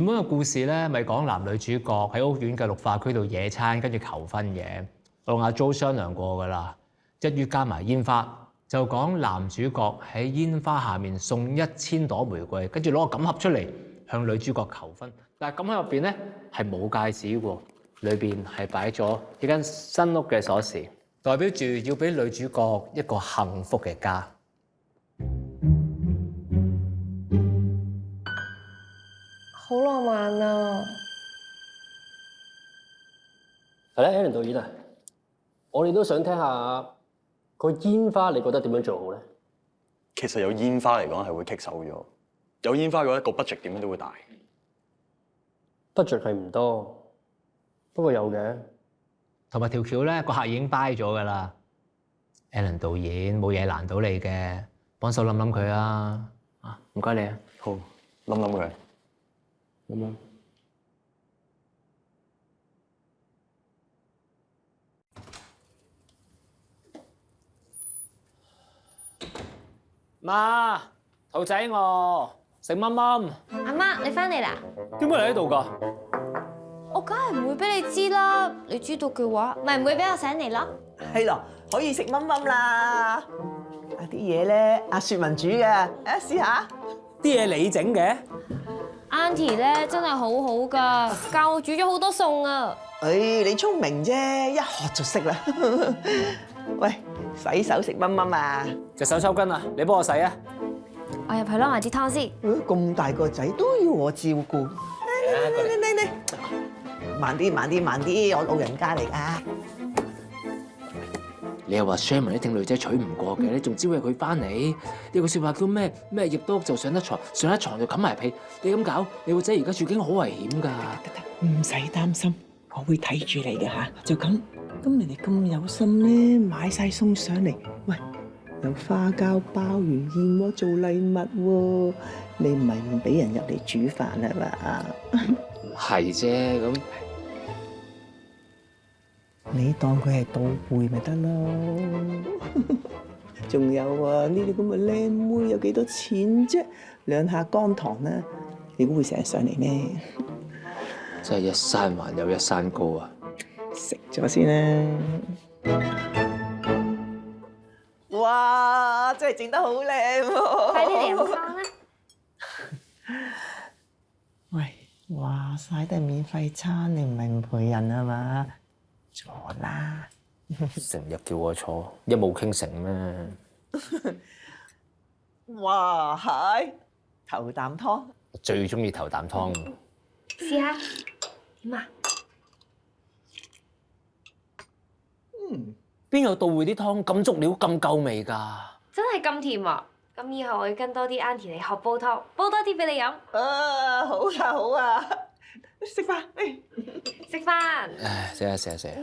原本嘅故事咧，咪講男女主角喺屋苑嘅綠化區度野餐，跟住求婚嘅。我同阿 Jo 商量過㗎啦，一於加埋煙花，就講男主角喺煙花下面送1000朵玫瑰，跟住攞個錦盒出嚟向女主角求婚。但係錦盒入邊咧係冇戒指喎，裏邊係擺咗一間新屋嘅鎖匙，代表住要俾女主角一個幸福嘅家。好浪漫啊！係咧，Alan 導演啊，我哋都想聽下個煙花，你覺得點樣做好咧？其實有煙花嚟講係會棘手咗，有煙花嘅話個 budget 點樣都會大。budget 係唔多，不過有嘅。同埋條橋咧，個客已經 buy 咗㗎啦。Alan 導演冇嘢難到你嘅，幫手諗諗佢啊！啊，唔該你啊。好，諗諗佢。咁樣。媽，兔仔餓，食蚊蚊。阿媽，你翻嚟啦？點解你喺度㗎？我梗係唔會俾你知啦。你知道嘅話，咪唔會俾我醒你咯。係咯，可以食蚊蚊啦！啲嘢咧，阿雪文煮嘅，試下。啲嘢你整嘅？ Auntie 咧真係好好㗎，教我煮咗好多餸啊！你聰明啫，一學就識啦。喂，洗手食蚊蚊啊！隻手抽筋啊！你幫我洗啊！我入去攞埋支湯先。咁大個仔都要我照顧。你，慢啲，我老人家嚟㗎。你又話 Sherman 呢挺女仔娶唔過嘅，你仲招佢翻嚟？呢個説話叫咩？咩入到屋就上得床，上得床就冚埋被。你咁搞，你個仔而家處境好危險㗎。得，唔使擔心，我會睇住你嘅嚇。就咁，你哋咁有心咧，買晒餸上嚟。喂，有花膠、鮑魚、燕窩做禮物喎，你唔係唔俾人入嚟煮飯係嘛？係啫，咁你當佢係到會咪得咯？仲有啊，呢啲咁嘅靚妹有幾多錢啫？2下乾糖啦，你估會成日上嚟咩？真係一山還有一山高啊！食咗先啦！哇，真係整得好靚喎！快啲嚟飲湯啦！喂，話晒都係免費餐，你唔係唔陪人啊嘛？坐啦！成日叫我坐，一冇傾成咩？哇，係頭啖湯，我最中意頭啖湯。試下點啊？邊有到會啲湯咁足料咁夠味㗎？真係咁甜啊！咁以後我要跟多啲 Auntie 嚟學煲湯，煲多啲俾你飲。啊，好啊好啊，食飯，食飯。唉，食啊！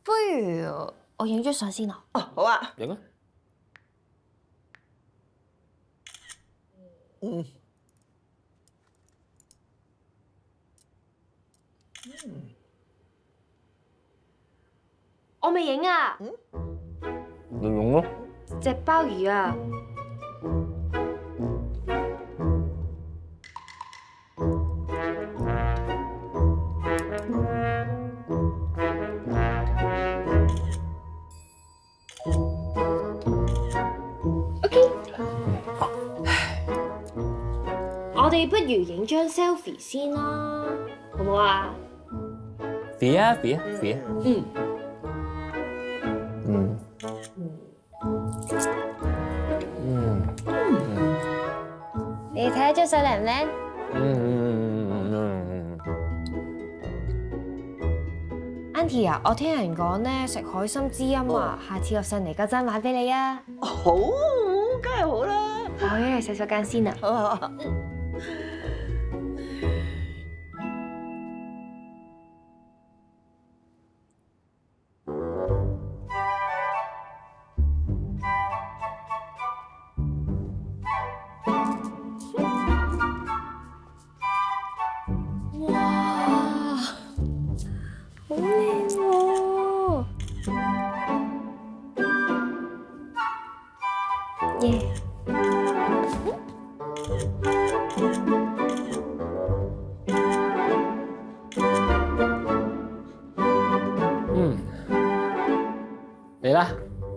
不如我影張相先啊！哦，好啊，影啊！我未影啊！你影咯。隻鮑魚啊！我哋不如影張 selfie 先啦，好唔好啊？肥啊！你睇下張相靚唔靚？Auntie 啊，我聽人講咧，食海參滋陰啊，下次我上嚟嗰陣買俾你啊！好，梗係好啦。我一去洗手間先啊！好。好靚喎！耶！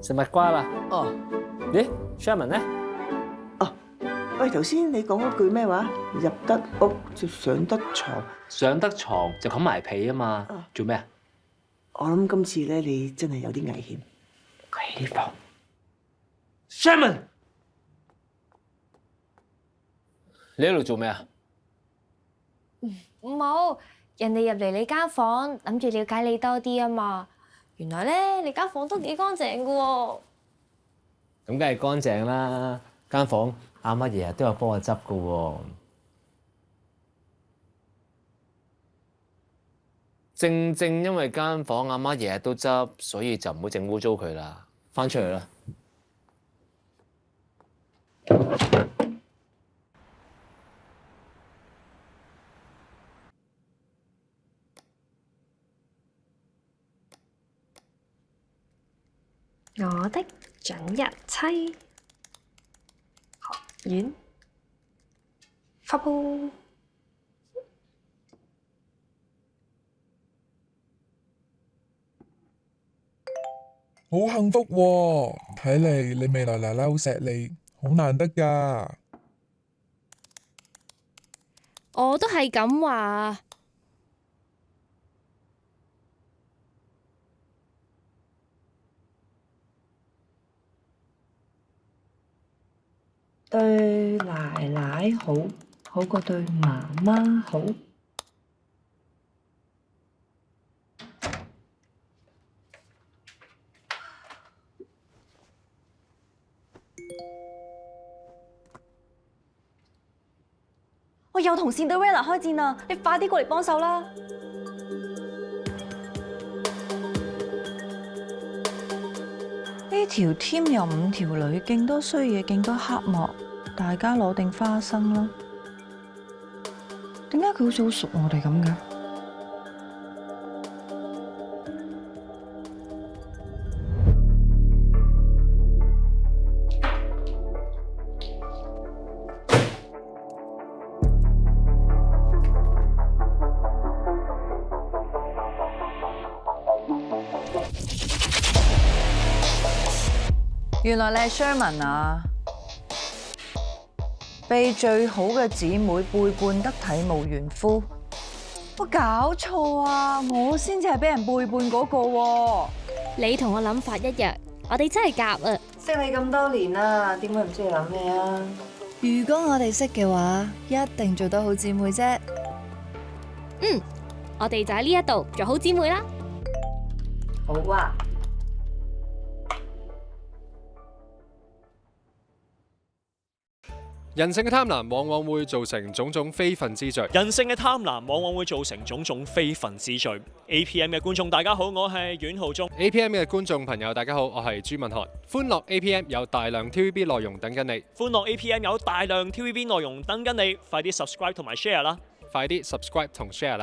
食蜜瓜啦。哦，咦 Sherman 咧？喂，頭先你講嗰句咩話？入得屋就上得床。上得床就冚埋被啊嘛。做咩啊？我諗今次咧，你真係有啲危險。佢喺呢房。Sherman，你喺度做咩啊？冇，人哋入嚟你間房，諗住了解你多啲啊嘛。原來咧，你間房都幾乾淨噶喎。咁梗係乾淨啦，間房阿媽日日都有幫我執噶喎。正正因為間房阿媽日日都執，所以就唔好整污糟佢啦。翻出去啦。我的準日妻，學院，發布。好幸福喎！睇嚟你未來奶奶好錫你，好難得㗎。我都係咁話。對奶奶好，好過對媽媽好。我又同 Cinderella 開戰啦！你快啲過嚟幫手啦！呢條 team 有5條女，勁多衰嘢，勁多黑幕，大家攞定花生啦。點解佢好似好熟我哋咁嘅？原來你係 Sherman 啊！被最好嘅姊妹背叛得體無完膚，我搞錯啊！我先至係俾人背叛嗰個喎。你同我諗法一樣，我哋真係夾啊！識你咁多年啦，點會唔知你諗咩啊？如果我哋識嘅話，一定做到好姊妹啫。我哋就喺呢一度做好姊妹啦。好啊！人性嘅貪婪往往會造成種種非分之罪。人性嘅貪婪往往會造成種種非分之罪。APM 嘅觀眾大家好，我係阮浩中。APM 嘅觀眾朋友大家好，我係朱文翰。歡樂 APM 有大量 TVB 內容等緊你。歡樂 APM 有大量 TVB 內容等緊你，快啲 subscribe 同埋 share 啦！快啲 subscribe 同 share 啦！